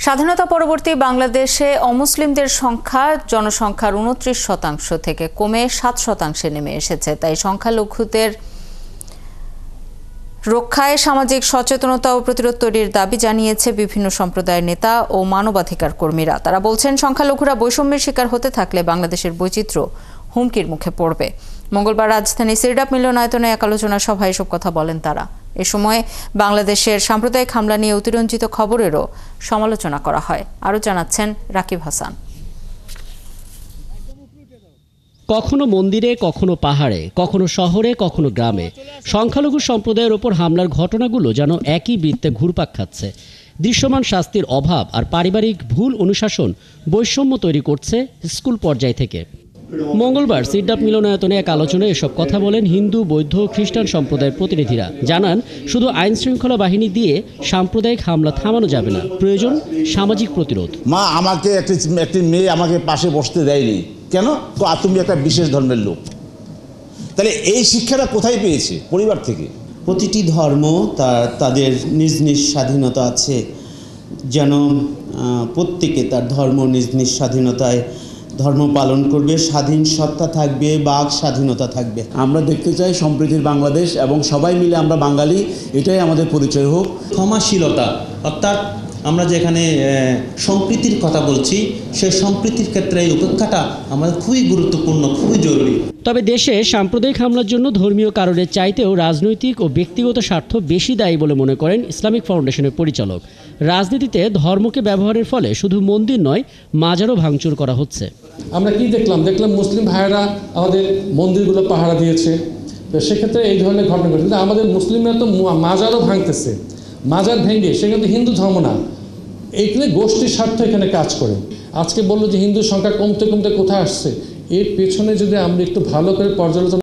স্বাধীনতা পরবর্তী বাংলাদেশে অমুসলিমদের সংখ্যা জনসংখ্যার ২৯% থেকে কমে ৭% নেমে এসেছে। তাই সংখ্যালঘুদের রক্ষায় সামাজিক সচেতনতা ও প্রতিরোধ তৈরির দাবি জানিয়েছে বিভিন্ন সম্প্রদায়ের নেতা ও মানবাধিকার কর্মীরা। তারা বলছেন, সংখ্যালঘুরা বৈষম্যের শিকার হতে থাকলে বাংলাদেশের বৈচিত্র্য হুমকির মুখে পড়বে। মঙ্গলবার রাজধানী সিরডাপ মিলনায়তনে এক আলোচনা সভায় এসব কথা বলেন তারা। এ সময় বাংলাদেশের সাম্প্রদায়িক হামলা নিয়ে অতিরঞ্জিত খবরেরও সমালোচনা করা হয়। আরও জানাচ্ছেন রাকিব হাসান। কখনো মন্দিরে, কখনো পাহাড়ে, কখনো শহরে, কখনো গ্রামে সংখ্যালঘু সম্প্রদায়ের ওপর হামলার ঘটনাগুলো যেন একই বৃত্তে ঘুরপাক খাচ্ছে। দৃশ্যমান শাস্তির অভাব আর পারিবারিক ভুল অনুশাসন বৈষম্য তৈরি করছে স্কুল পর্যায় থেকে। মঙ্গলবার সিরডাপ মিলনায়তনে এক আলোচনায় এসব কথা বলেন হিন্দু, বৌদ্ধ, খ্রিস্টান সম্প্রদায়ের প্রতিনিধিরা। জানান, শুধু আইন শৃঙ্খলা বাহিনী দিয়ে সাম্প্রদায়িক হামলা থামানো যাবে না, প্রয়োজন সামাজিক প্রতিরোধ। মা আমাকে একটি মেয়ে আমাকে পাশে বসতে দেয়নি কেন? তুমি একটা বিশেষ ধর্মের লোক। তাহলে এই শিক্ষাটা কোথায় পেয়েছে? পরিবার থেকে। প্রতিটি ধর্ম তাদের নিজ নিজ স্বাধীনতা আছে, যেন প্রত্যেকে তার ধর্ম নিজ নিজ স্বাধীনতায় ধর্ম পালন করবে, স্বাধীন সত্তা থাকবে, বাক স্বাধীনতা থাকবে। আমরা দেখতে চাই সম্প্রীতির বাংলাদেশ এবং সবাই মিলে আমরা বাঙালি, এটাই আমাদের পরিচয় হোক। ক্ষমাশীলতা, অর্থাৎ আমরা যেখানে সম্প্রীতির কথা বলছি, সেই সম্প্রীতির ক্ষেত্রে এই উপেক্ষাটা আমাদের খুবই গুরুত্বপূর্ণ, খুবই জরুরি। তবে দেশে সাম্প্রদায়িক হামলার জন্য ধর্মীয় কারণের চাইতেও রাজনৈতিক ও ব্যক্তিগত স্বার্থ বেশি দায়ী বলে মনে করেন ইসলামিক ফাউন্ডেশনের পরিচালক। রাজনীতিতে ধর্মকে ব্যবহারের ফলে শুধু মন্দির নয়, মাজারও ভাঙচুর করা হচ্ছে। আমরা কি দেখলাম মুসলিম ভাইয়েরা আমাদের মন্দিরগুলো পাহারা দিয়েছে, তো সেক্ষেত্রে এই ধরনের ঘটনা ঘটছে। কিন্তু আমাদের মুসলিমরা তো মাজারও ভাঙতেছে, মাজার ভেঙে, সে কিন্তু হিন্দু ধর্ম না, এইখানে গোষ্ঠীর স্বার্থ এখানে কাজ করে। আজকে বললো যে হিন্দুর সংখ্যা কমতে কমতে কোথায় আসছে, এর পেছনে যদি আমরা একটু ভালো করে পর্যালোচনা